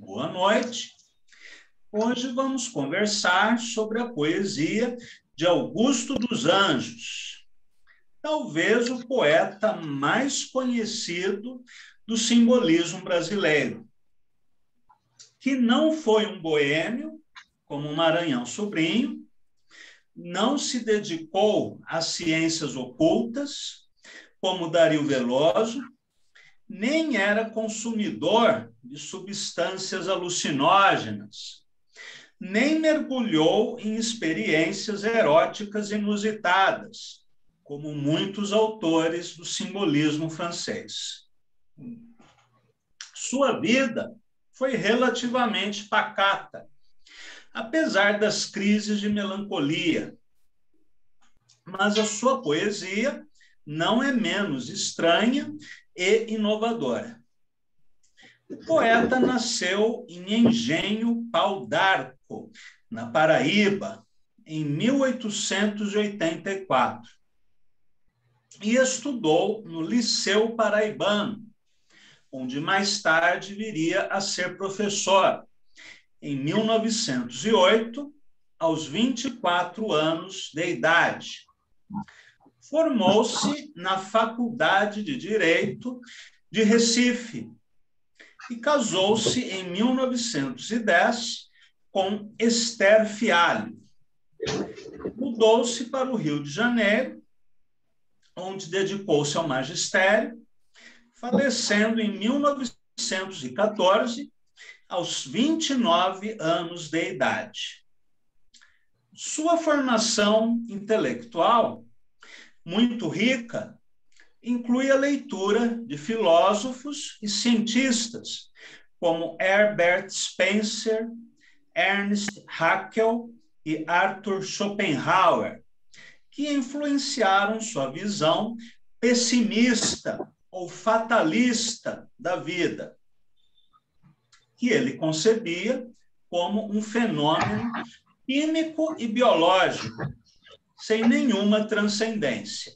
boa noite. Hoje vamos conversar sobre a poesia de Augusto dos Anjos, talvez o poeta mais conhecido do simbolismo brasileiro, que não foi um boêmio, como Maranhão Sobrinho, não se dedicou às ciências ocultas, como Dario Veloso, nem era consumidor de substâncias alucinógenas, nem mergulhou em experiências eróticas inusitadas, como muitos autores do simbolismo francês. Sua vida foi relativamente pacata, apesar das crises de melancolia, mas a sua poesia não é menos estranha e inovadora. O poeta nasceu em Engenho Pau d'Arco, na Paraíba, em 1884, e estudou no Liceu Paraibano, onde mais tarde viria a ser professor, em 1908, aos 24 anos de idade. Formou-se na Faculdade de Direito de Recife e casou-se em 1910 com Esther Fialho. Mudou-se para o Rio de Janeiro, onde dedicou-se ao magistério, falecendo em 1914, aos 29 anos de idade. Sua formação intelectual, muito rica, inclui a leitura de filósofos e cientistas, como Herbert Spencer, Ernst Haeckel e Arthur Schopenhauer, que influenciaram sua visão pessimista ou fatalista da vida, que ele concebia como um fenômeno químico e biológico, sem nenhuma transcendência.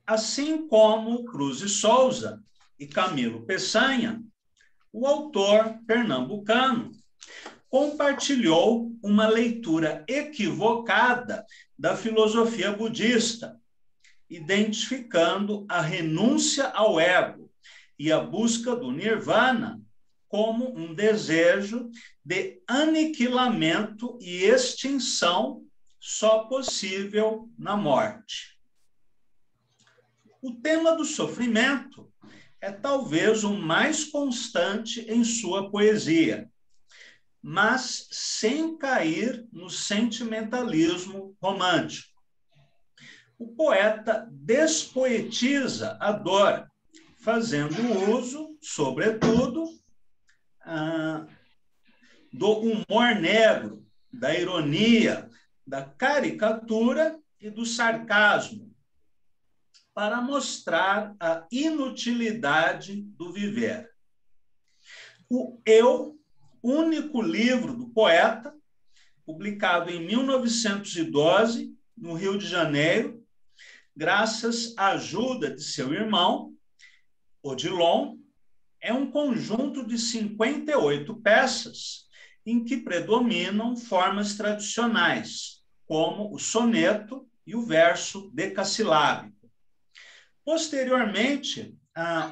Assim como Cruz e Souza e Camilo Peçanha, o autor pernambucano compartilhou uma leitura equivocada da filosofia budista, identificando a renúncia ao ego e a busca do nirvana como um desejo de aniquilamento e extinção só possível na morte. O tema do sofrimento é talvez o mais constante em sua poesia, mas sem cair no sentimentalismo romântico. O poeta despoetiza a dor, fazendo uso, sobretudo, do humor negro, da ironia, da caricatura e do sarcasmo, para mostrar a inutilidade do viver. O Eu, único livro do poeta, publicado em 1912, no Rio de Janeiro, graças à ajuda de seu irmão, Odilon, é um conjunto de 58 peças em que predominam formas tradicionais, como o soneto e o verso decassilábico. Posteriormente,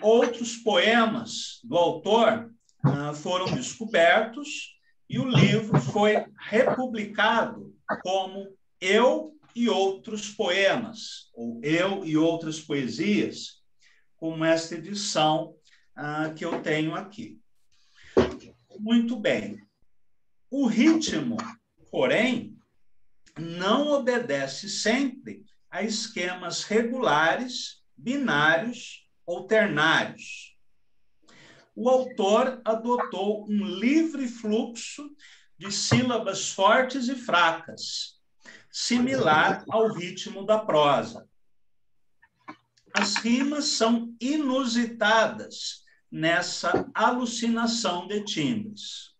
outros poemas do autor foram descobertos e o livro foi republicado como Eu e Outros Poemas, ou Eu e Outras Poesias, como esta edição que eu tenho aqui. Muito bem. O ritmo, porém, não obedece sempre a esquemas regulares, binários ou ternários. O autor adotou um livre fluxo de sílabas fortes e fracas, similar ao ritmo da prosa. As rimas são inusitadas nessa alucinação de timbres.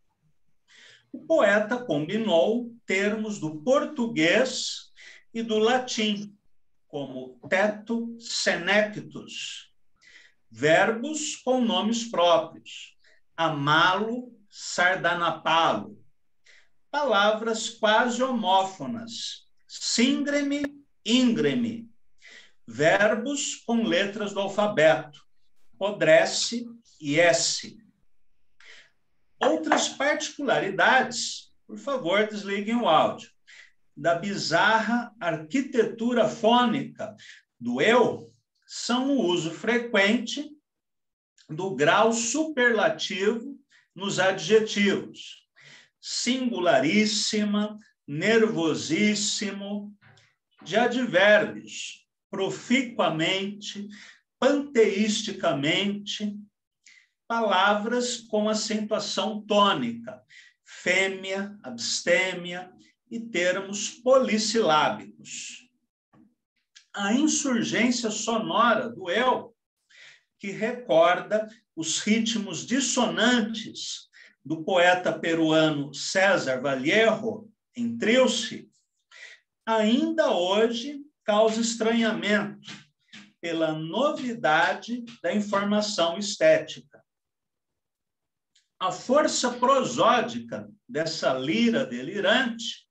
O poeta combinou termos do português e do latim, como teto senectus, verbos com nomes próprios, amá-lo, sardanapá-lo. Palavras quase homófonas. Síngreme, íngreme. Verbos com letras do alfabeto. Podrece e esse. Outras particularidades, por favor, desliguem o áudio, da bizarra arquitetura fônica do eu, são o uso frequente do grau superlativo nos adjetivos. Singularíssima, nervosíssimo, de advérbios, proficuamente, panteisticamente, palavras com acentuação tônica, fêmea, abstêmia e termos polissilábicos. A insurgência sonora do eu, que recorda os ritmos dissonantes do poeta peruano César Vallejo, em Trilce, ainda hoje causa estranhamento pela novidade da informação estética. A força prosódica dessa lira delirante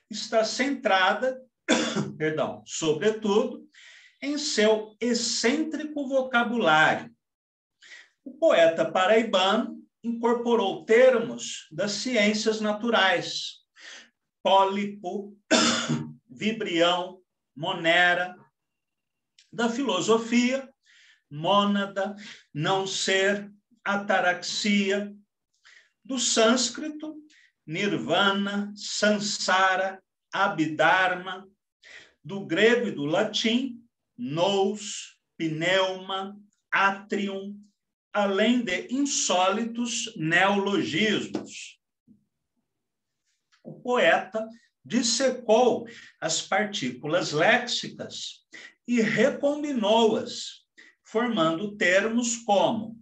está centrada, sobretudo, em seu excêntrico vocabulário. O poeta paraibano incorporou termos das ciências naturais, pólipo, vibrião, monera, da filosofia, mônada, não ser, ataraxia, do sânscrito, nirvana, sansara, abhidharma, do grego e do latim, nous, pneuma, atrium, além de insólitos neologismos. O poeta dissecou as partículas léxicas e recombinou-as, formando termos como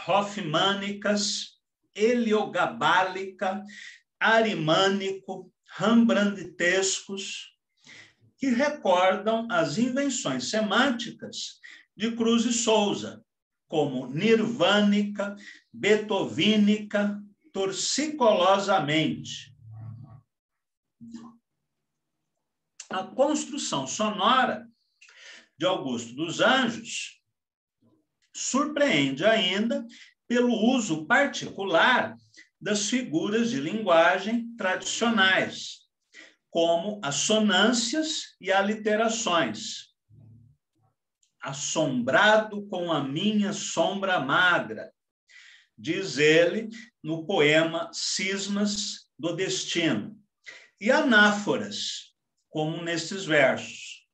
hoffmânicas, heliogabálica, arimânico, rembrandtescos, que recordam as invenções semânticas de Cruz e Souza, como nirvânica, beethovínica, torcicolosamente. A construção sonora de Augusto dos Anjos surpreende ainda pelo uso particular das figuras de linguagem tradicionais, como as sonâncias e aliterações. Assombrado com a minha sombra magra, diz ele no poema Cismas do Destino. E anáforas, como nesses versos.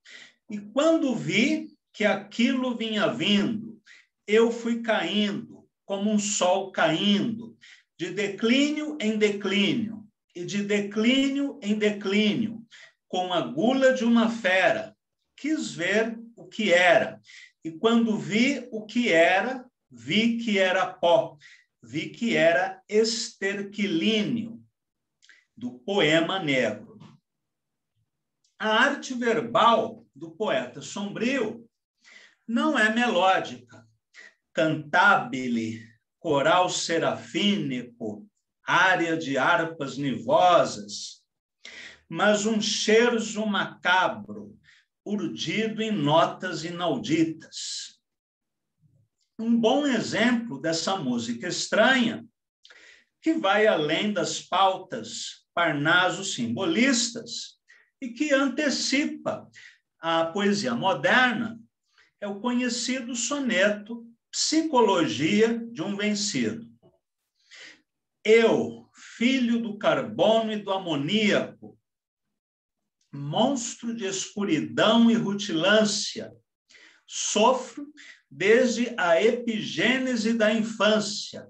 E quando vi que aquilo vinha vindo, eu fui caindo, como um sol caindo, de declínio em declínio, e de declínio em declínio, com a gula de uma fera, quis ver o que era. E quando vi o que era, vi que era pó, vi que era esterquilínio, do poema negro. A arte verbal do poeta sombrio não é melódica, cantabile, coral serafínico, área de harpas nivosas, mas um scherzo macabro, urdido em notas inauditas. Um bom exemplo dessa música estranha, que vai além das pautas parnaso-simbolistas e que antecipa a poesia moderna, é o conhecido soneto Psicologia de um Vencido. Eu, filho do carbono e do amoníaco, monstro de escuridão e rutilância, sofro desde a epigênese da infância,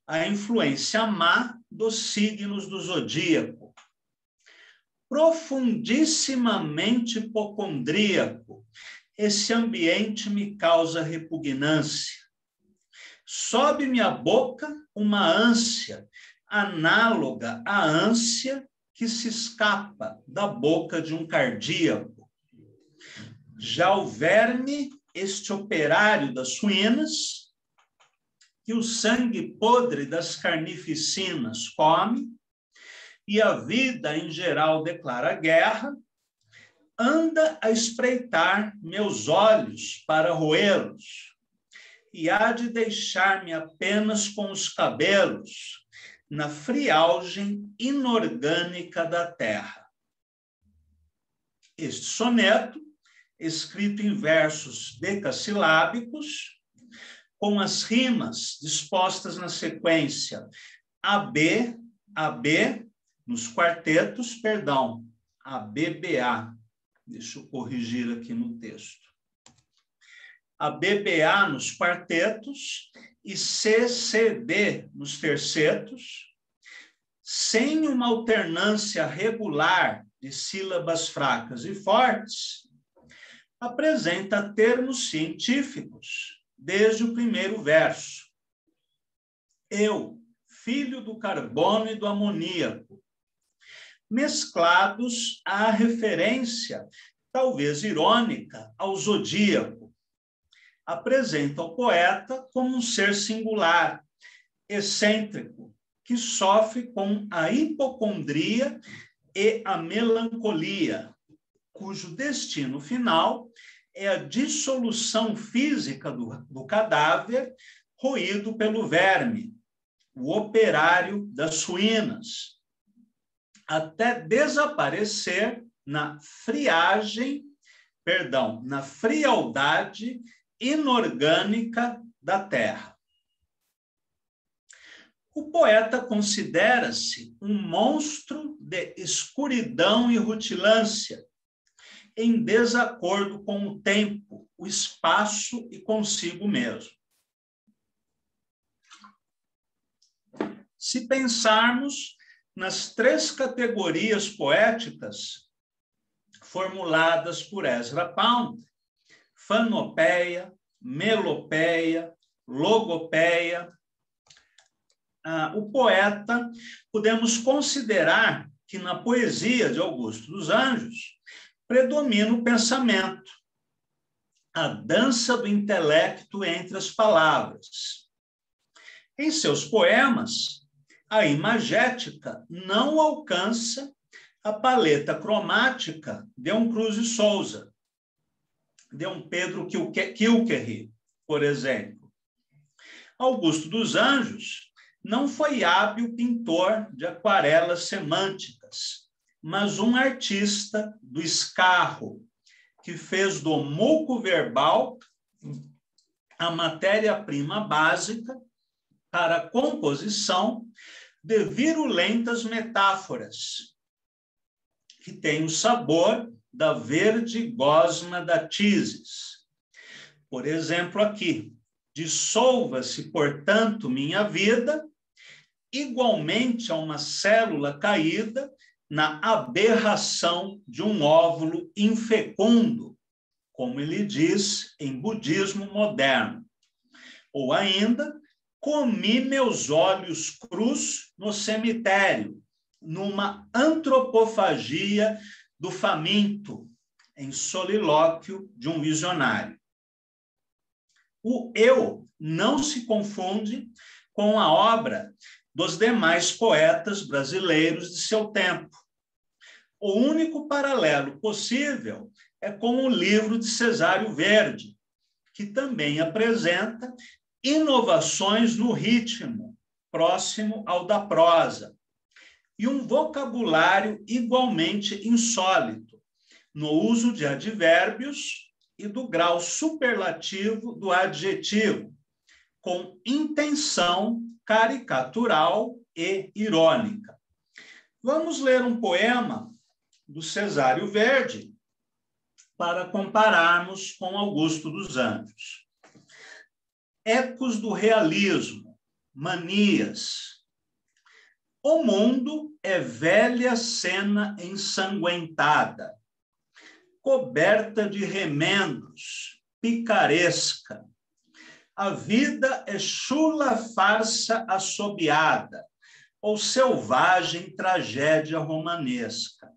a influência má dos signos do zodíaco. Profundissimamente hipocondríaco, esse ambiente me causa repugnância. Sobe-me à boca uma ânsia, análoga à ânsia que se escapa da boca de um cardíaco. Já o verme, este operário das suínas, que o sangue podre das carnificinas come, e a vida em geral declara guerra, anda a espreitar meus olhos para roê-los, e há de deixar-me apenas com os cabelos na friagem inorgânica da terra. Este soneto, escrito em versos decassilábicos, com as rimas dispostas na sequência AB, AB, nos quartetos, perdão, ABBA. Deixa eu corrigir aqui no texto. ABBA nos quartetos e CCD nos tercetos, sem uma alternância regular de sílabas fracas e fortes, apresenta termos científicos desde o primeiro verso. Eu, filho do carbono e do amoníaco, mesclados à referência, talvez irônica, ao zodíaco, apresenta o poeta como um ser singular, excêntrico, que sofre com a hipocondria e a melancolia, cujo destino final é a dissolução física do cadáver roído pelo verme, o operário das suínas, até desaparecer na frialdade inorgânica da terra. O poeta considera-se um monstro de escuridão e rutilância, em desacordo com o tempo, o espaço e consigo mesmo. Se pensarmos nas três categorias poéticas formuladas por Ezra Pound, fanopeia, melopeia, logopeia, o poeta, podemos considerar que na poesia de Augusto dos Anjos predomina o pensamento, a dança do intelecto entre as palavras. Em seus poemas, a imagética não alcança a paleta cromática de um Cruz de Souza, de um Pedro Kilkerry, por exemplo. Augusto dos Anjos não foi hábil pintor de aquarelas semânticas, mas um artista do escarro, que fez do muco verbal a matéria-prima básica para a composição de virulentas metáforas, que tem o sabor da verde gosma da tises. Por exemplo, aqui, dissolva-se, portanto, minha vida, igualmente a uma célula caída na aberração de um óvulo infecundo, como ele diz em budismo moderno. Ou ainda, comi meus olhos crus no cemitério, numa antropofagia do faminto, em solilóquio de um visionário. O eu não se confunde com a obra dos demais poetas brasileiros de seu tempo. O único paralelo possível é com o livro de Cesário Verde, que também apresenta inovações no ritmo, próximo ao da prosa, e um vocabulário igualmente insólito, no uso de advérbios e do grau superlativo do adjetivo, com intenção caricatural e irônica. Vamos ler um poema do Cesário Verde para compararmos com Augusto dos Anjos. Ecos do realismo, manias. O mundo é velha cena ensanguentada, coberta de remendos, picaresca. A vida é chula farsa assobiada, ou selvagem tragédia romanesca.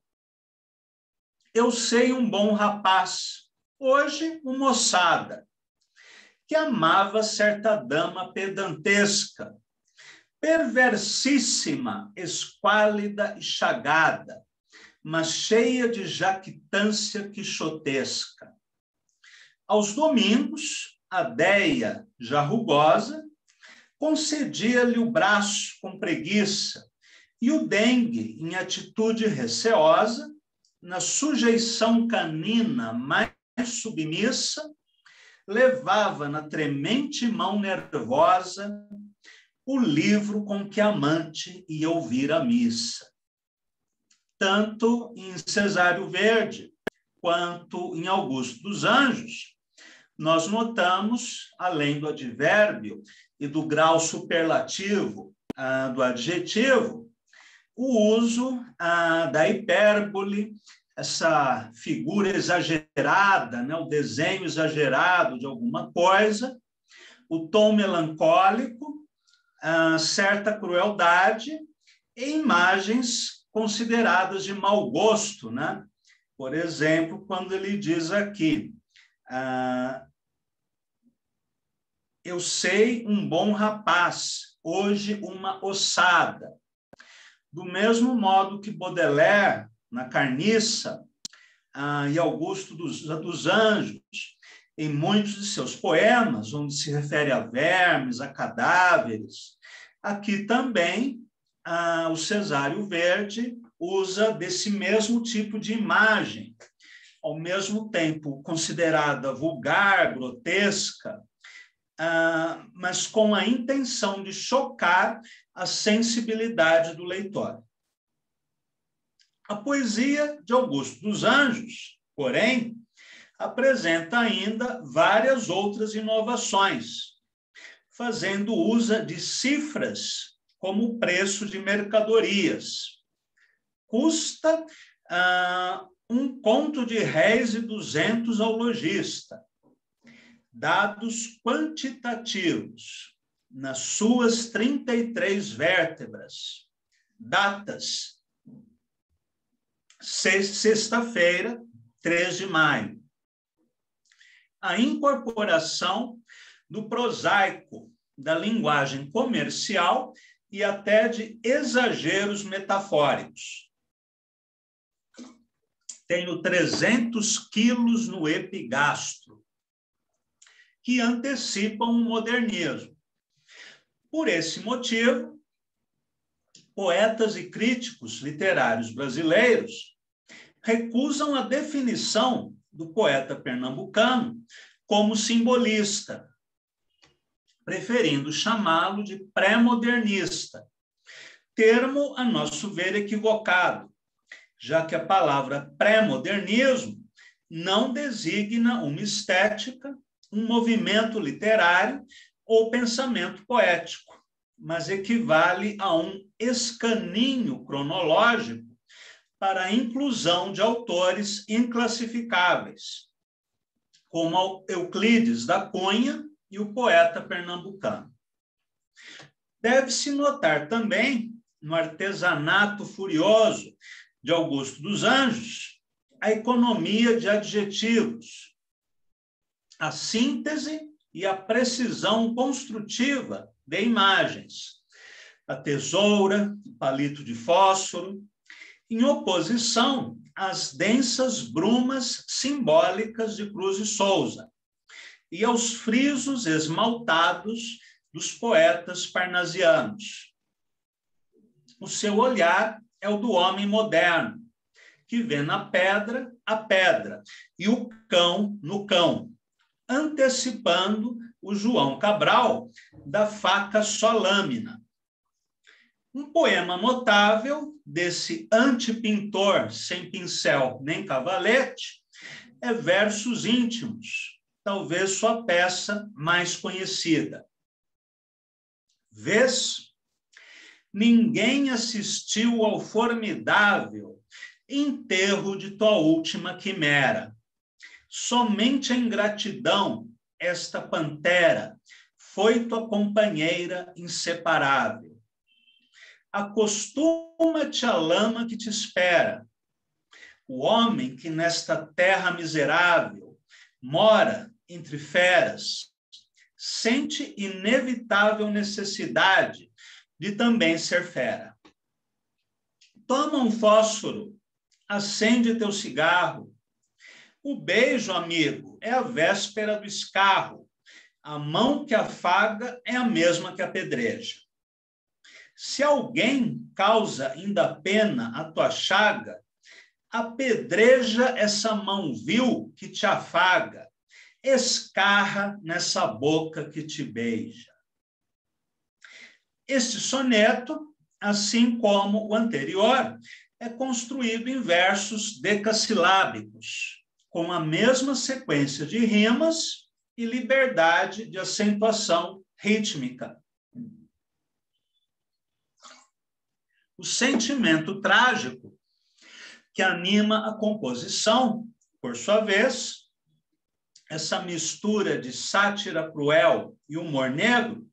Eu sei um bom rapaz, hoje uma moçada, que amava certa dama pedantesca, perversissima, esquálida e chagada, mas cheia de jactância quixotesca. Aos domingos, a Déia, já rugosa, concedia-lhe o braço com preguiça, e o dengue, em atitude receosa, na sujeição canina mais submissa, levava na tremente mão nervosa o livro com que a amante ia ouvir a missa. Tanto em Cesário Verde quanto em Augusto dos Anjos, nós notamos, além do advérbio e do grau superlativo do adjetivo, o uso da hipérbole, essa figura exagerada, né, o desenho exagerado de alguma coisa, o tom melancólico, certa crueldade e imagens consideradas de mau gosto, né? Por exemplo, quando ele diz aqui, eu sei um bom rapaz, hoje uma ossada. Do mesmo modo que Baudelaire, na Carniça, e Augusto dos Anjos, em muitos de seus poemas, onde se refere a vermes, a cadáveres, aqui também o Cesário Verde usa desse mesmo tipo de imagem, ao mesmo tempo considerada vulgar, grotesca, mas com a intenção de chocar a sensibilidade do leitor. A poesia de Augusto dos Anjos, porém, apresenta ainda várias outras inovações, fazendo uso de cifras como preço de mercadorias. Custa 1,2 conto ao lojista. Dados quantitativos nas suas 33 vértebras. Datas: sexta-feira, 3 de maio. A incorporação do prosaico, da linguagem comercial e até de exageros metafóricos. Tenho 300 quilos no epigastro, que antecipam o modernismo. Por esse motivo, poetas e críticos literários brasileiros recusam a definição do poeta pernambucano como simbolista, preferindo chamá-lo de pré-modernista, termo, a nosso ver, equivocado, já que a palavra pré-modernismo não designa uma estética, um movimento literário ou pensamento poético, mas equivale a um escaninho cronológico para a inclusão de autores inclassificáveis, como Euclides da Cunha e o poeta pernambucano. Deve-se notar também, no artesanato furioso de Augusto dos Anjos, a economia de adjetivos, a síntese e a precisão construtiva de imagens, a tesoura, o palito de fósforo, em oposição às densas brumas simbólicas de Cruz e Souza e aos frisos esmaltados dos poetas parnasianos. O seu olhar é o do homem moderno, que vê na pedra a pedra e o cão no cão, antecipando o João Cabral da faca só lâmina. Um poema notável desse antipintor sem pincel nem cavalete é Versos Íntimos, talvez sua peça mais conhecida. Vês? Ninguém assistiu ao formidável enterro de tua última quimera. Somente a ingratidão, esta pantera, foi tua companheira inseparável. Acostuma-te à lama que te espera. O homem que nesta terra miserável mora entre feras, sente inevitável necessidade de também ser fera. Toma um fósforo, acende teu cigarro. O beijo, amigo, é a véspera do escarro. A mão que afaga é a mesma que apedreja. Se alguém causa ainda pena a tua chaga, apedreja essa mão vil que te afaga, escarra nessa boca que te beija. Este soneto, assim como o anterior, é construído em versos decassilábicos, com a mesma sequência de rimas e liberdade de acentuação rítmica. O sentimento trágico que anima a composição, por sua vez, essa mistura de sátira cruel e humor negro,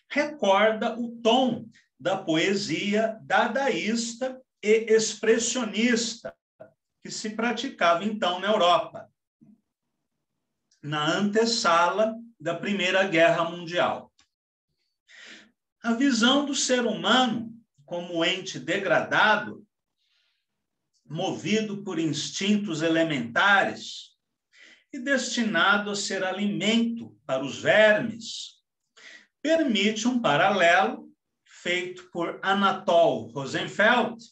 recorda o tom da poesia dadaísta e expressionista que se praticava então na Europa, na antessala da Primeira Guerra Mundial. A visão do ser humano como ente degradado, movido por instintos elementares e destinado a ser alimento para os vermes, permite um paralelo feito por Anatole Rosenfeld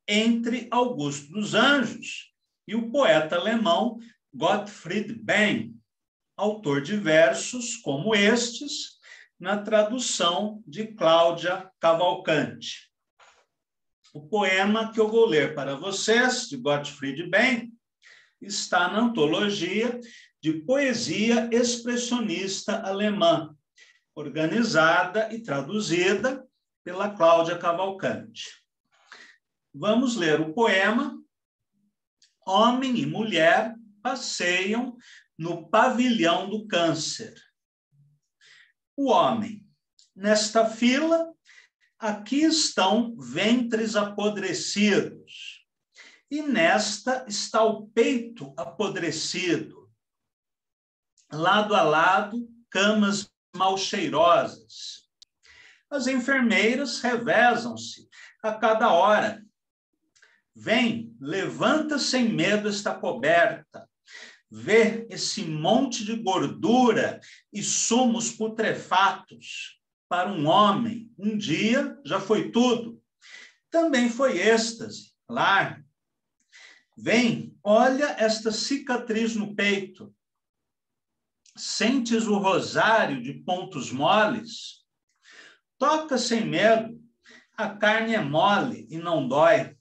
entre Augusto dos Anjos e o poeta alemão Gottfried Benn, autor de versos como estes, na tradução de Cláudia Cavalcanti. O poema que eu vou ler para vocês, de Gottfried Benn, está na antologia de poesia expressionista alemã, organizada e traduzida pela Cláudia Cavalcanti. Vamos ler o poema. Homem e mulher passeiam no pavilhão do câncer. O homem, nesta fila, aqui estão ventres apodrecidos, e nesta está o peito apodrecido. Lado a lado, camas mal cheirosas. As enfermeiras revezam-se a cada hora. Vem, levanta sem medo esta coberta. Vê esse monte de gordura e sumos putrefatos. Para um homem, um dia já foi tudo. Também foi êxtase, lar. Vem, olha esta cicatriz no peito. Sentes o rosário de pontos moles? Toca sem medo, a carne é mole e não dói.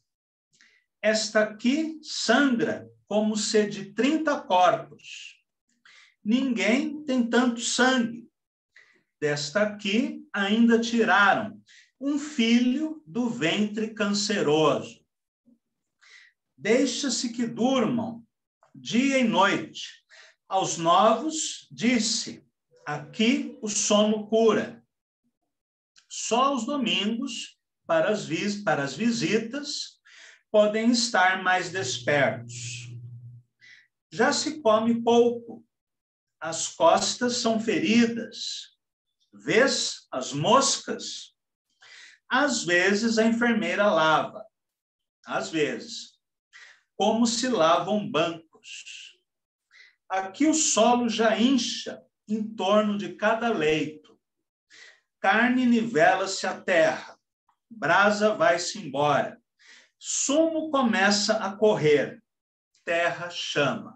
Esta aqui sangra como se de 30 corpos. Ninguém tem tanto sangue. Desta aqui ainda tiraram um filho do ventre canceroso. Deixa-se que durmam dia e noite. Aos novos disse, aqui o sono cura. Só aos domingos, para as visitas, podem estar mais despertos. Já se come pouco. As costas são feridas. Vês as moscas? Às vezes a enfermeira lava. Às vezes. Como se lavam bancos. Aqui o solo já incha em torno de cada leito. Carne nivela-se à terra. Brasa vai-se embora. Sumo começa a correr. Terra chama.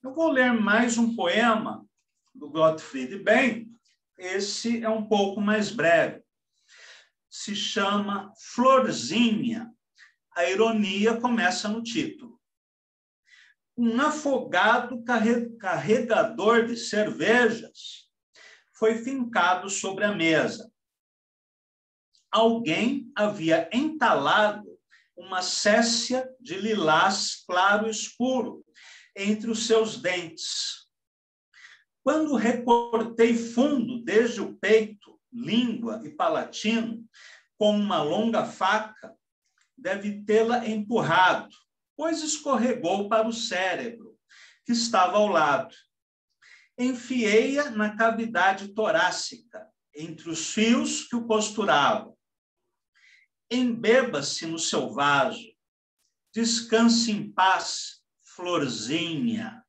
Eu vou ler mais um poema do Gottfried Benn. Esse é um pouco mais breve. Se chama Florzinha. A ironia começa no título. Um afogado carregador de cervejas foi fincado sobre a mesa. Alguém havia entalado uma céssia de lilás claro escuro entre os seus dentes. Quando recortei fundo desde o peito, língua e palatino, com uma longa faca, deve tê-la empurrado, pois escorregou para o cérebro, que estava ao lado. enfiei-a na cavidade torácica, entre os fios que o costuravam. Embeba-se no seu vaso, descanse em paz, florzinha.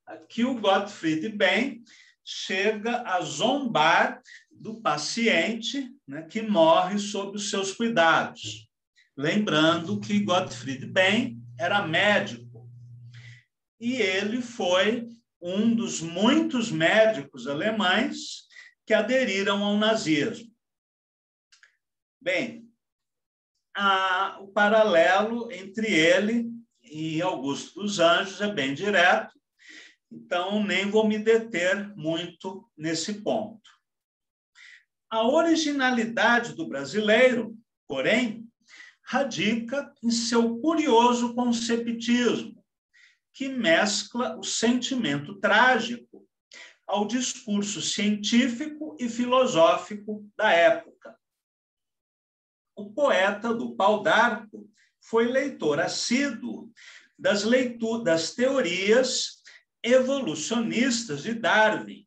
Aqui o Gottfried Benn chega a zombar do paciente, né, que morre sob os seus cuidados. Lembrando que Gottfried Benn era médico e ele foi um dos muitos médicos alemães que aderiram ao nazismo. Bem, o paralelo entre ele e Augusto dos Anjos é bem direto, então nem vou me deter muito nesse ponto. A originalidade do brasileiro, porém, radica em seu curioso conceptismo, que mescla o sentimento trágico ao discurso científico e filosófico da época. O poeta do Pau d'Arco foi leitor assíduo das teorias evolucionistas de Darwin,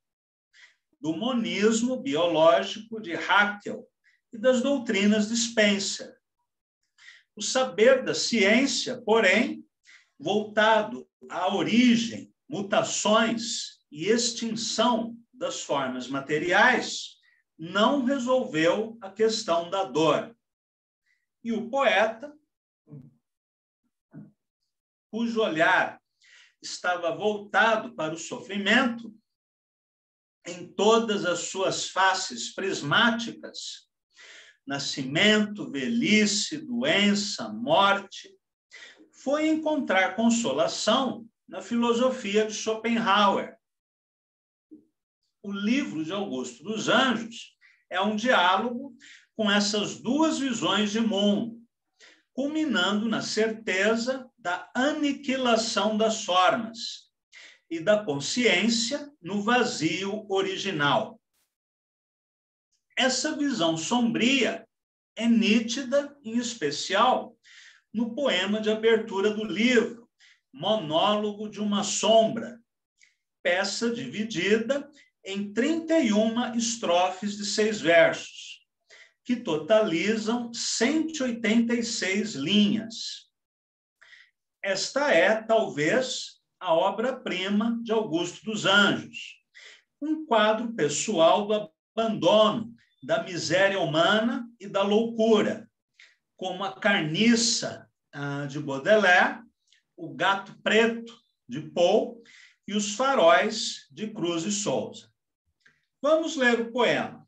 do monismo biológico de Haeckel e das doutrinas de Spencer. O saber da ciência, porém, voltado à origem, mutações e extinção das formas materiais, não resolveu a questão da dor. E o poeta, cujo olhar estava voltado para o sofrimento, em todas as suas faces prismáticas, nascimento, velhice, doença, morte, foi encontrar consolação na filosofia de Schopenhauer. O livro de Augusto dos Anjos é um diálogo com essas duas visões de mundo, culminando na certeza da aniquilação das formas e da consciência no vazio original. Essa visão sombria é nítida, em especial, no poema de abertura do livro, Monólogo de uma Sombra, peça dividida em 31 estrofes de 6 versos, que totalizam 186 linhas. Esta é, talvez, a obra-prima de Augusto dos Anjos, um quadro pessoal do abandono, da miséria humana e da loucura, como a Carniça de Baudelaire, o Gato Preto de Poe e os Faróis de Cruz e Souza. Vamos ler o poema.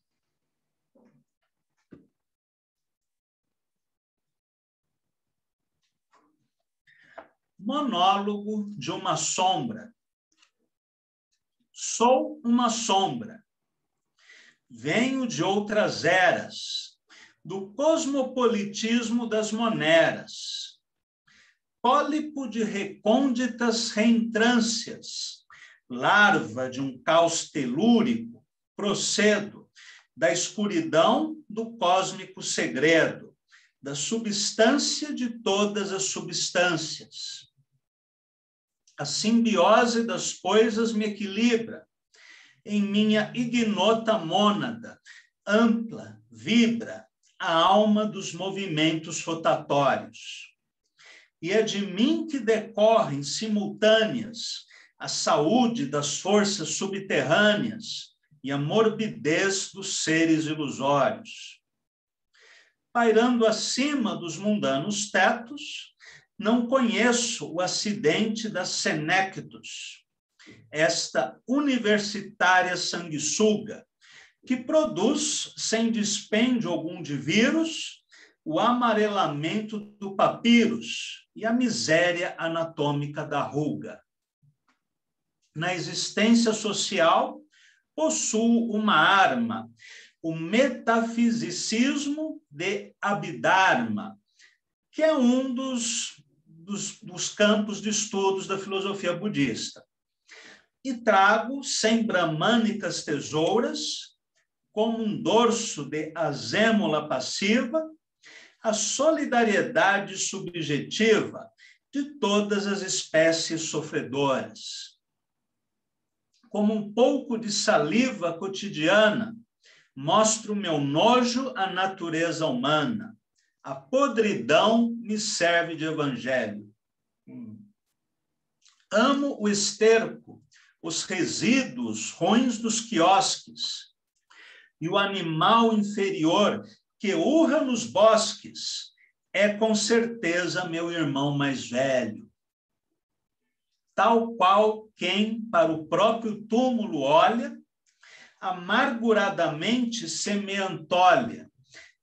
Monólogo de uma sombra. Sou uma sombra. Venho de outras eras, do cosmopolitismo das moneras. Pólipo de recônditas reentrâncias, larva de um caos telúrico, procedo da escuridão do cósmico segredo, da substância de todas as substâncias. A simbiose das coisas me equilibra. Em minha ignota mônada, ampla, vibra a alma dos movimentos rotatórios. E é de mim que decorrem simultâneas a saúde das forças subterrâneas e a morbidez dos seres ilusórios. Pairando acima dos mundanos tetos, não conheço o acidente das senectos, esta universitária sanguessuga, que produz, sem dispêndio algum de vírus, o amarelamento do papirus e a miséria anatômica da ruga. Na existência social, possuo uma arma, o metafisicismo de Abhidharma, que é um dos campos de estudos da filosofia budista. E trago, sem bramânicas tesouras, como um dorso de azêmula passiva, a solidariedade subjetiva de todas as espécies sofredoras. como um pouco de saliva cotidiana, mostro meu nojo à natureza humana. A podridão me serve de evangelho. Amo o esterco, os resíduos ruins dos quiosques, e o animal inferior que urra nos bosques é com certeza meu irmão mais velho. Tal qual quem para o próprio túmulo olha, amarguradamente semeantolha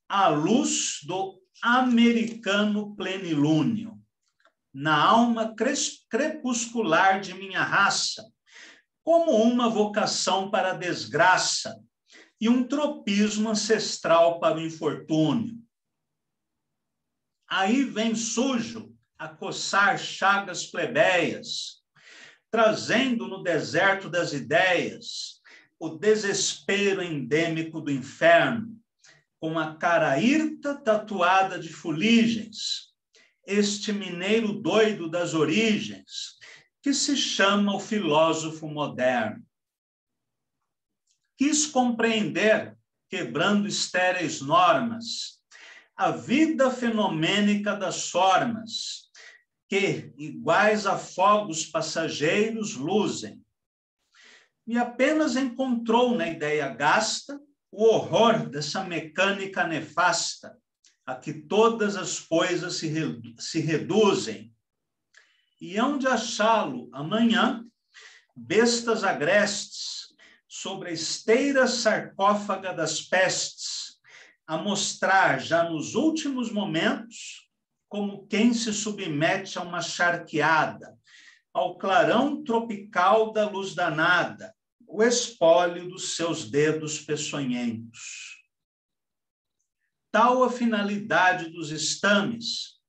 a luz do americano plenilúnio, na alma crepuscular de minha raça, como uma vocação para a desgraça e um tropismo ancestral para o infortúnio. Aí vem sujo a coçar chagas plebeias, trazendo no deserto das ideias o desespero endêmico do inferno, com a cara hirta tatuada de fuligens, este mineiro doido das origens, que se chama o filósofo moderno. Quis compreender, quebrando estéreis normas, a vida fenomênica das formas, que, iguais a fogos passageiros, luzem. E apenas encontrou na ideia gasta o horror dessa mecânica nefasta, a que todas as coisas se reduzem. E hão de achá-lo amanhã, bestas agrestes, sobre a esteira sarcófaga das pestes, a mostrar já nos últimos momentos como quem se submete a uma charqueada, ao clarão tropical da luz danada, o espólio dos seus dedos peçonhentos. Tal a finalidade dos estames,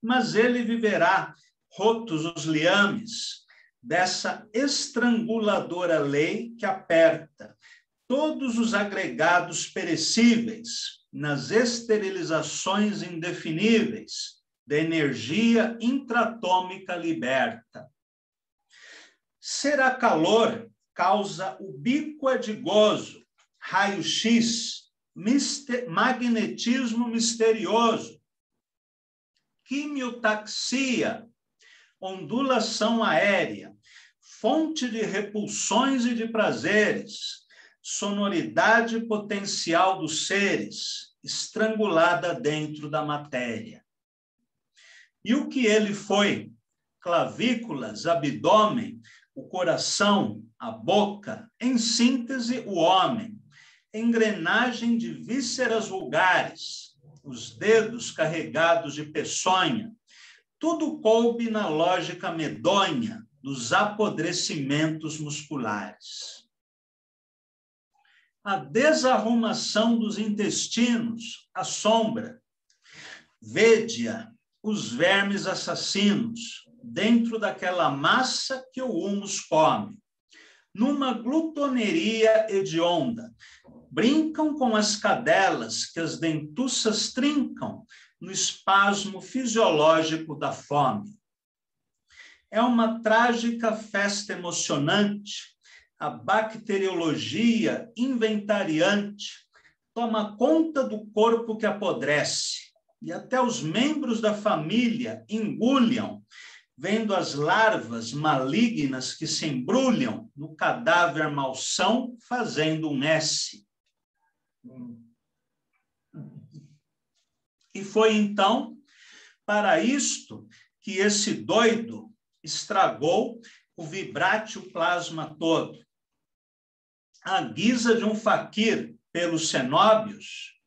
mas ele viverá, rotos os liames, dessa estranguladora lei que aperta todos os agregados perecíveis nas esterilizações indefiníveis da energia intratômica liberta. Será calor, causa ubíqua de gozo, raio-x, magnetismo misterioso, quimiotaxia, ondulação aérea, fonte de repulsões e de prazeres, sonoridade potencial dos seres, estrangulada dentro da matéria. E o que ele foi? Clavículas, abdômen, o coração, a boca, em síntese, o homem, engrenagem de vísceras vulgares, os dedos carregados de peçonha, tudo coube na lógica medonha dos apodrecimentos musculares. A desarrumação dos intestinos assombra. Vede-a, os vermes assassinos, dentro daquela massa que o humus come. Numa glutoneria hedionda, brincam com as cadelas que as dentuças trincam no espasmo fisiológico da fome. É uma trágica festa emocionante, a bacteriologia inventariante toma conta do corpo que apodrece, e até os membros da família engulham, vendo as larvas malignas que se embrulham no cadáver malsão, fazendo um S. E foi então para isto que esse doido estragou o vibrátil plasma todo. À guisa de um faquir pelos cenóbios,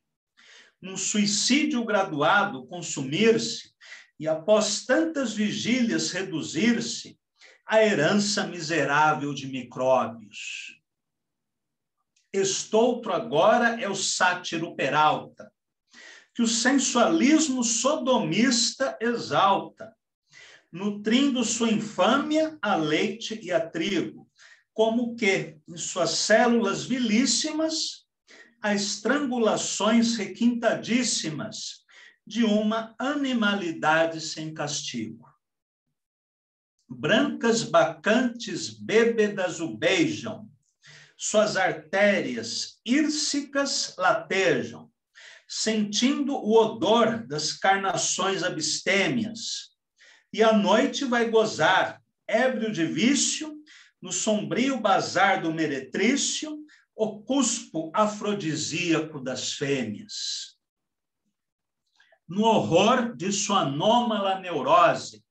um suicídio graduado consumir-se e após tantas vigílias reduzir-se à herança miserável de micróbios. Estoutro agora é o sátiro Peralta, que o sensualismo sodomista exalta, nutrindo sua infâmia a leite e a trigo, como que, em suas células vilíssimas, há estrangulações requintadíssimas de uma animalidade sem castigo. brancas bacantes bêbedas o beijam, suas artérias írsicas latejam, sentindo o odor das carnações abstêmias, e à noite vai gozar, ébrio de vício, no sombrio bazar do meretrício, o cuspo afrodisíaco das fêmeas. No horror de sua anômala neurose,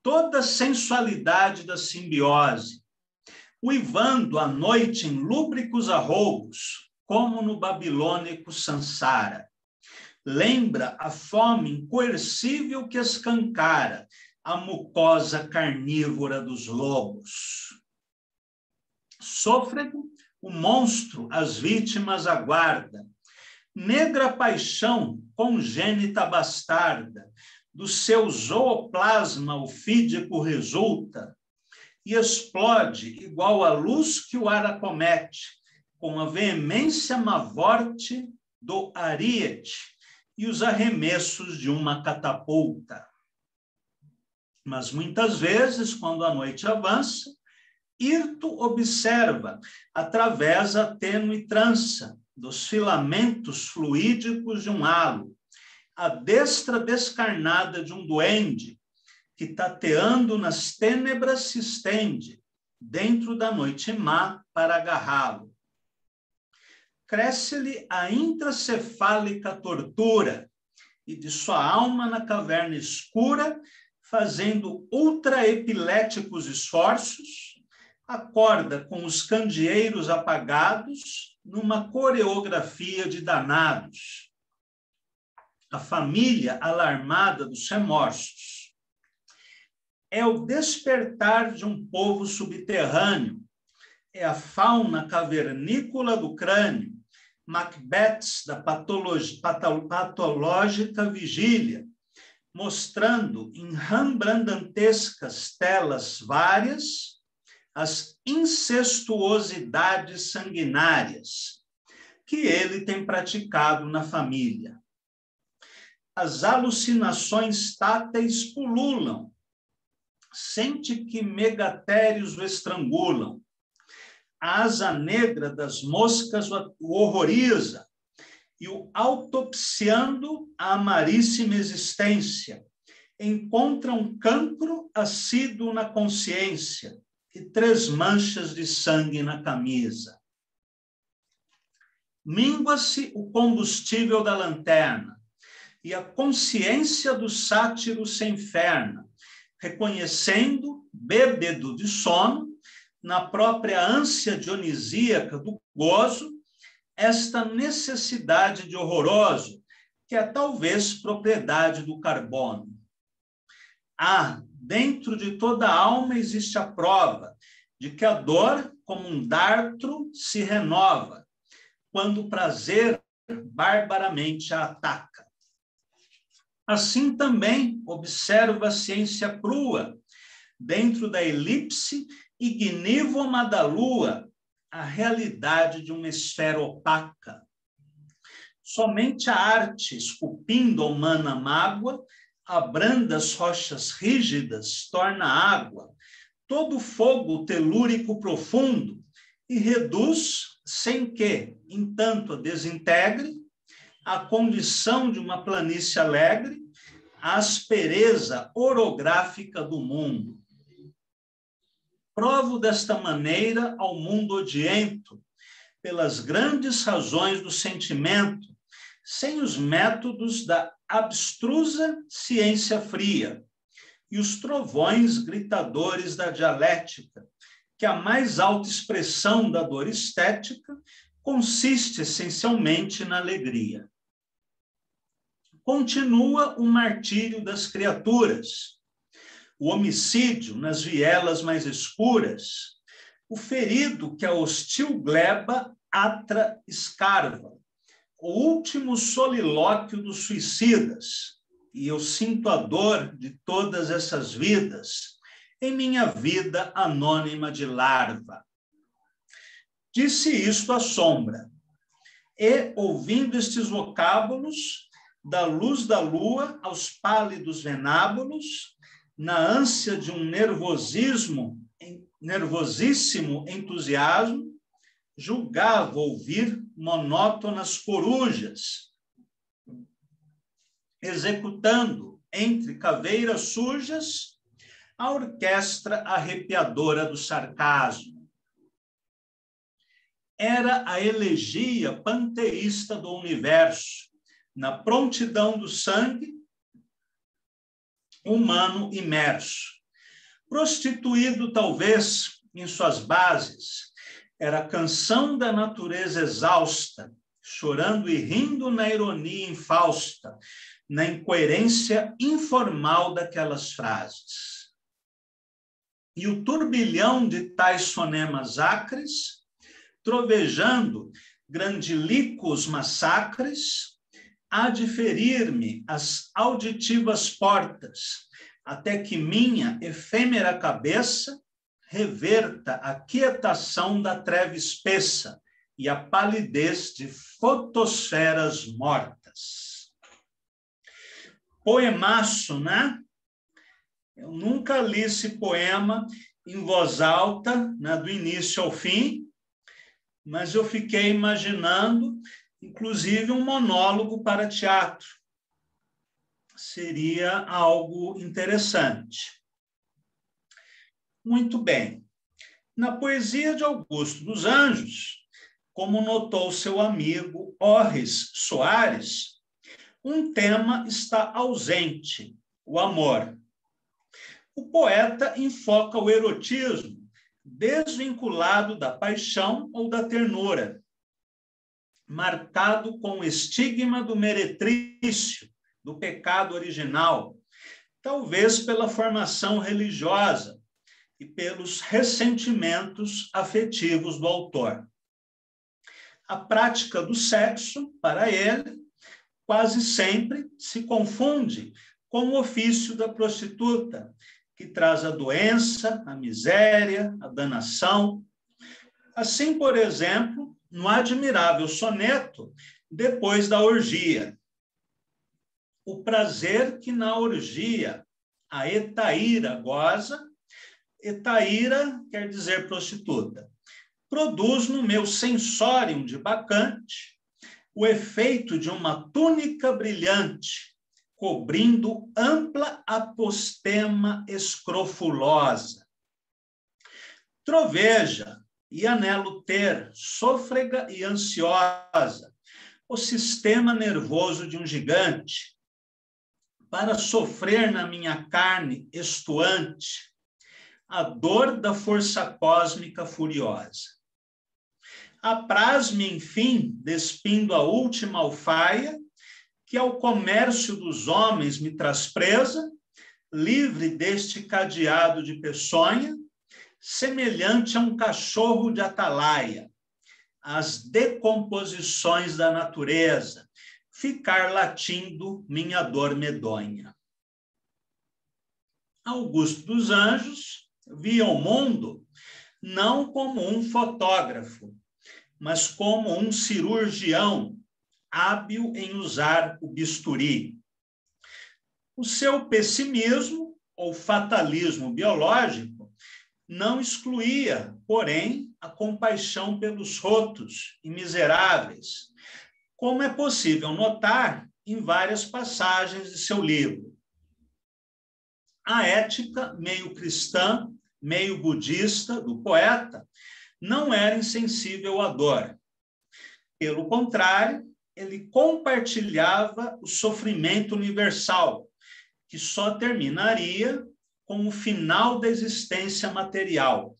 toda a sensualidade da simbiose, uivando à noite em lúbricos arroubos, como no babilônico Sansara. Lembra a fome incoercível que escancara a mucosa carnívora dos lobos. Sôfrego, o monstro as vítimas aguarda, negra paixão congênita bastarda, do seu zooplasma o fídico resulta, e explode igual à luz que o ar acomete, com a veemência mavorte do ariete e os arremessos de uma catapulta. Mas muitas vezes, quando a noite avança, Hirto observa, através a tênue trança dos filamentos fluídicos de um halo, a destra descarnada de um duende, que tateando nas tênebras se estende, dentro da noite má, para agarrá-lo. Cresce-lhe a intracefálica tortura, e de sua alma na caverna escura, fazendo ultraepiléticos esforços, acorda com os candeeiros apagados numa coreografia de danados. A família alarmada dos remorsos. É o despertar de um povo subterrâneo, é a fauna cavernícola do crânio, Macbeths da patológica vigília, mostrando em rembrandtescas telas várias as incestuosidades sanguinárias que ele tem praticado na família. As alucinações táteis pululam, sente que megatérios o estrangulam, a asa negra das moscas o horroriza, e o autopsiando a amaríssima existência, encontra um cancro assíduo na consciência e 3 manchas de sangue na camisa. Mingua-se o combustível da lanterna, e a consciência do sátiro se inferna, reconhecendo, bêbedo de sono, na própria ânsia dionisíaca do gozo, esta necessidade de horroroso, que é talvez propriedade do carbono. Dentro de toda a alma existe a prova de que a dor, como um dartro, se renova, quando o prazer barbaramente a ataca. Assim também observa a ciência crua, dentro da elipse ignívoma da lua, a realidade de uma esfera opaca. Somente a arte, esculpindo a humana mágoa, abranda as rochas rígidas, torna água, todo fogo telúrico profundo, e reduz, sem que, entanto, a desintegre, a condição de uma planície alegre, a aspereza orográfica do mundo. Provo desta maneira ao mundo odiento, pelas grandes razões do sentimento, sem os métodos da abstrusa ciência fria e os trovões gritadores da dialética, que a mais alta expressão da dor estética consiste essencialmente na alegria. Continua o martírio das criaturas, o homicídio nas vielas mais escuras, o ferido que a hostil gleba atra escarva, o último solilóquio dos suicidas, e eu sinto a dor de todas essas vidas em minha vida anônima de larva. Disse isto à sombra, e, ouvindo estes vocábulos, da luz da lua aos pálidos venábulos, na ânsia de um nervosíssimo entusiasmo, julgava ouvir monótonas corujas, executando, entre caveiras sujas, a orquestra arrepiadora do sarcasmo. Era a elegia panteísta do universo, na prontidão do sangue humano imerso. Prostituído, talvez, em suas bases, era a canção da natureza exausta, chorando e rindo na ironia infausta, na incoerência informal daquelas frases. E o turbilhão de tais fonemas acres, trovejando grandilíquos massacres, há de ferir-me as auditivas portas, até que minha efêmera cabeça reverta a quietação da treva espessa e a palidez de fotosferas mortas. Poemaço, né? Eu nunca li esse poema em voz alta, né, do início ao fim, mas eu fiquei imaginando, inclusive, um monólogo para teatro. Seria algo interessante. Muito bem. Na poesia de Augusto dos Anjos, como notou seu amigo Orris Soares, um tema está ausente, o amor. O poeta enfoca o erotismo desvinculado da paixão ou da ternura, marcado com o estigma do meretrício, do pecado original, talvez pela formação religiosa e pelos ressentimentos afetivos do autor. A prática do sexo, para ele, quase sempre se confunde com o ofício da prostituta, que traz a doença, a miséria, a danação. Assim, por exemplo, no admirável soneto Depois da Orgia. O prazer que na orgia a Etaíra goza, Etaíra quer dizer prostituta, produz no meu sensorium de bacante o efeito de uma túnica brilhante, cobrindo ampla apostema escrofulosa. Troveja e anelo ter, sôfrega e ansiosa, o sistema nervoso de um gigante, para sofrer na minha carne estuante a dor da força cósmica furiosa. Apraz-me, enfim, despindo a última alfaia, que ao comércio dos homens me traz presa, livre deste cadeado de peçonha, semelhante a um cachorro de atalaia, às decomposições da natureza, ficar latindo minha dor medonha. Augusto dos Anjos via o mundo não como um fotógrafo, mas como um cirurgião hábil em usar o bisturi. O seu pessimismo ou fatalismo biológico não excluía, porém, a compaixão pelos rotos e miseráveis, como é possível notar em várias passagens de seu livro. A ética meio cristã, meio budista do poeta não era insensível à dor. Pelo contrário, ele compartilhava o sofrimento universal, que só terminaria com o final da existência material,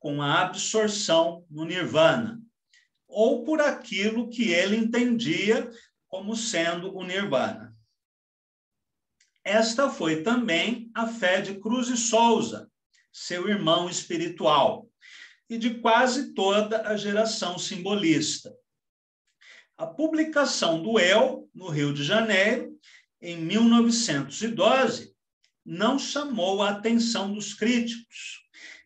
com a absorção no nirvana, ou por aquilo que ele entendia como sendo o nirvana. Esta foi também a fé de Cruz e Souza, seu irmão espiritual, e de quase toda a geração simbolista. A publicação do Eu, no Rio de Janeiro, em 1912, não chamou a atenção dos críticos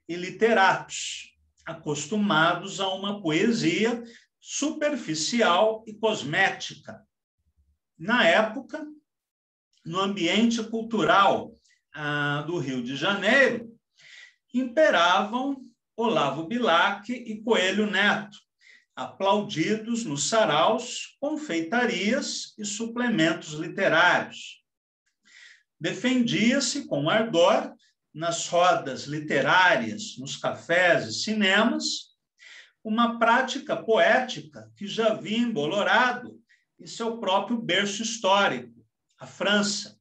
e literatos, acostumados a uma poesia superficial e cosmética. Na época, no ambiente cultural do Rio de Janeiro, imperavam Olavo Bilac e Coelho Neto, aplaudidos nos saraus, confeitarias e suplementos literários. Defendia-se com ardor, nas rodas literárias, nos cafés e cinemas, uma prática poética que já havia embolorado em seu próprio berço histórico, a França.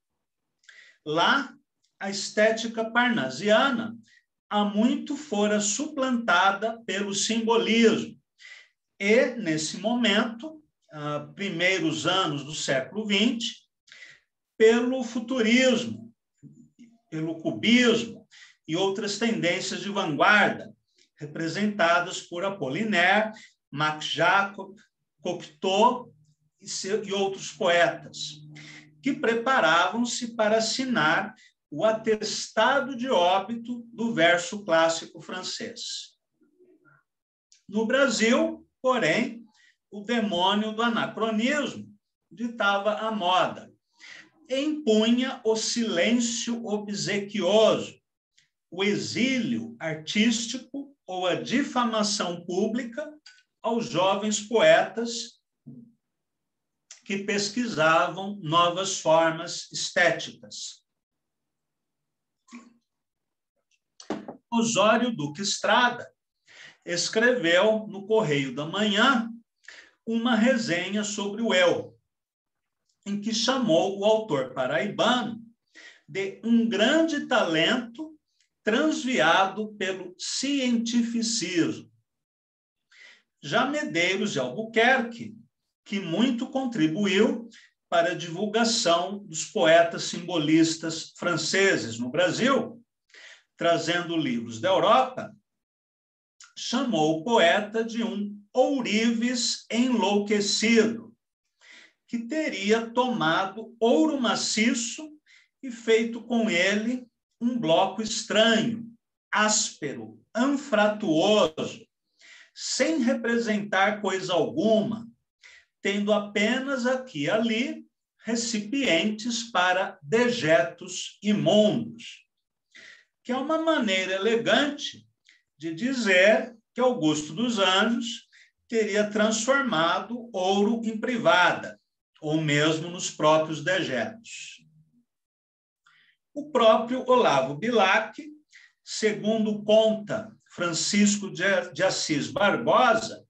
Lá, a estética parnasiana há muito fora suplantada pelo simbolismo. E, nesse momento, primeiros anos do século XX, pelo futurismo, pelo cubismo e outras tendências de vanguarda, representadas por Apollinaire, Max Jacob, Cocteau e outros poetas, que preparavam-se para assinar o atestado de óbito do verso clássico francês. No Brasil, porém, o demônio do anacronismo ditava a moda, impunha o silêncio obsequioso, o exílio artístico ou a difamação pública aos jovens poetas que pesquisavam novas formas estéticas. Osório Duque Estrada escreveu no Correio da Manhã uma resenha sobre o eu, em que chamou o autor paraibano de um grande talento transviado pelo cientificismo. Já Medeiros de Albuquerque, que muito contribuiu para a divulgação dos poetas simbolistas franceses no Brasil, trazendo livros da Europa, chamou o poeta de um ourives enlouquecido, que teria tomado ouro maciço e feito com ele um bloco estranho, áspero, anfratuoso, sem representar coisa alguma, tendo apenas aqui e ali recipientes para dejetos imundos, que é uma maneira elegante de dizer que Augusto dos Anjos teria transformado ouro em privada, ou mesmo nos próprios dejetos. O próprio Olavo Bilac, segundo conta Francisco de Assis Barbosa,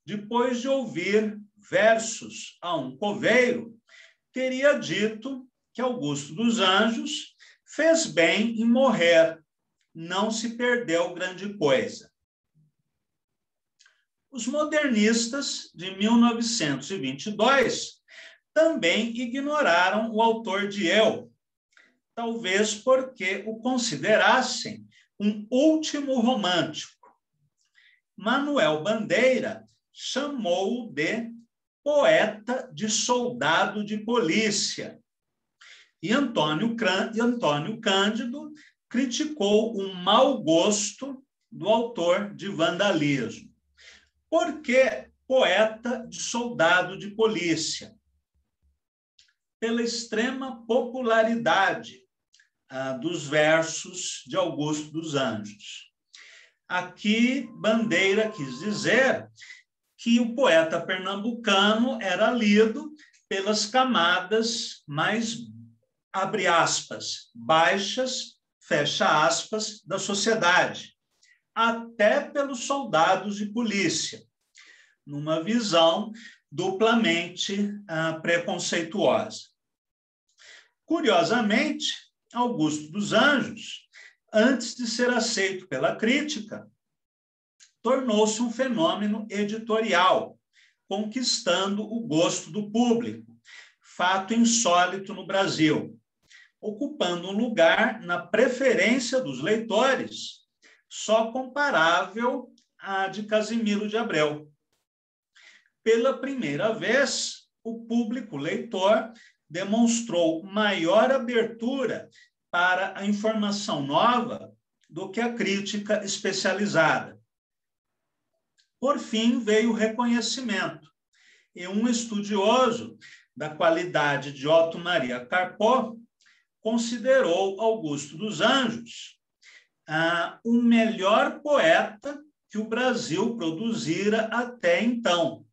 depois de ouvir versos a um coveiro, teria dito que Augusto dos Anjos fez bem em morrer, não se perdeu grande coisa. Os modernistas de 1922 também ignoraram o autor de Eu, talvez porque o considerassem um último romântico. Manuel Bandeira chamou-o de poeta de soldado de polícia. E Antônio Cândido criticou o mau gosto do autor de Vandalismo. Por que poeta de soldado de polícia? Pela extrema popularidade dos versos de Augusto dos Anjos. Aqui, Bandeira quis dizer que o poeta pernambucano era lido pelas camadas mais, abre aspas, baixas, fecha aspas, da sociedade, até pelos soldados de polícia, numa visão duplamente preconceituosa. Curiosamente, Augusto dos Anjos, antes de ser aceito pela crítica, tornou-se um fenômeno editorial, conquistando o gosto do público, fato insólito no Brasil, ocupando um lugar na preferência dos leitores, só comparável à de Casimiro de Abreu. Pela primeira vez, o público leitor demonstrou maior abertura para a informação nova do que a crítica especializada. Por fim, veio o reconhecimento, e um estudioso da qualidade de Otto Maria Carpo considerou Augusto dos Anjos o melhor poeta que o Brasil produzira até então.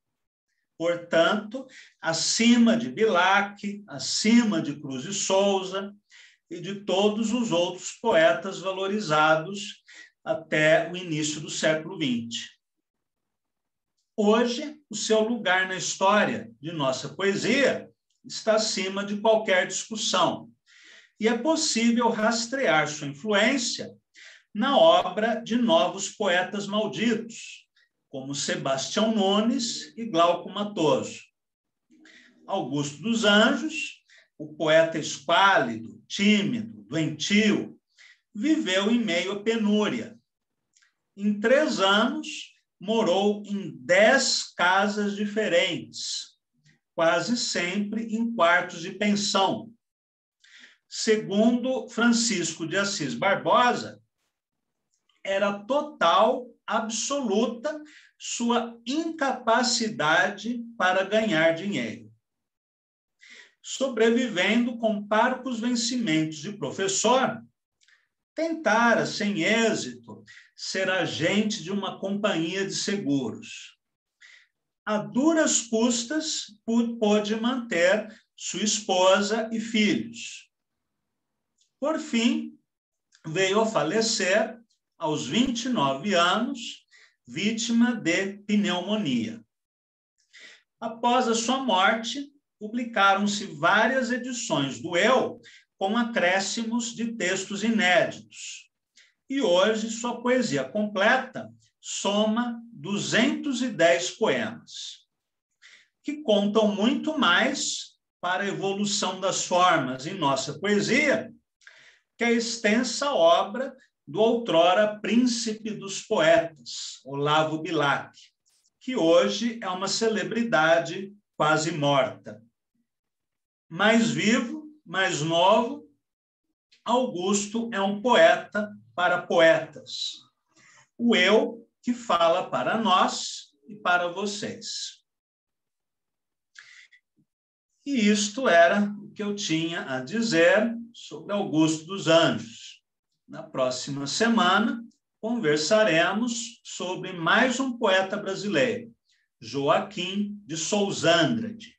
Portanto, acima de Bilac, acima de Cruz de Souza e de todos os outros poetas valorizados até o início do século XX. Hoje, o seu lugar na história de nossa poesia está acima de qualquer discussão, e é possível rastrear sua influência na obra de novos poetas malditos, como Sebastião Nunes e Glauco Matoso. Augusto dos Anjos, o poeta esquálido, tímido, doentio, viveu em meio à penúria. Em 3 anos, morou em 10 casas diferentes, quase sempre em quartos de pensão. Segundo Francisco de Assis Barbosa, era total, absoluta, sua incapacidade para ganhar dinheiro. Sobrevivendo com parcos vencimentos de professor, tentara, sem êxito, ser agente de uma companhia de seguros. A duras custas, pôde manter sua esposa e filhos. Por fim, veio a falecer aos 29 anos, vítima de pneumonia. Após a sua morte, publicaram-se várias edições do Eu, com acréscimos de textos inéditos. E hoje sua poesia completa soma 210 poemas, que contam muito mais para a evolução das formas em nossa poesia que a extensa obra do outrora príncipe dos poetas, Olavo Bilac, que hoje é uma celebridade quase morta. Mais vivo, mais novo, Augusto é um poeta para poetas. O eu que fala para nós e para vocês. E isto era o que eu tinha a dizer sobre Augusto dos Anjos. Na próxima semana, conversaremos sobre mais um poeta brasileiro, Joaquim de Souza Andrade.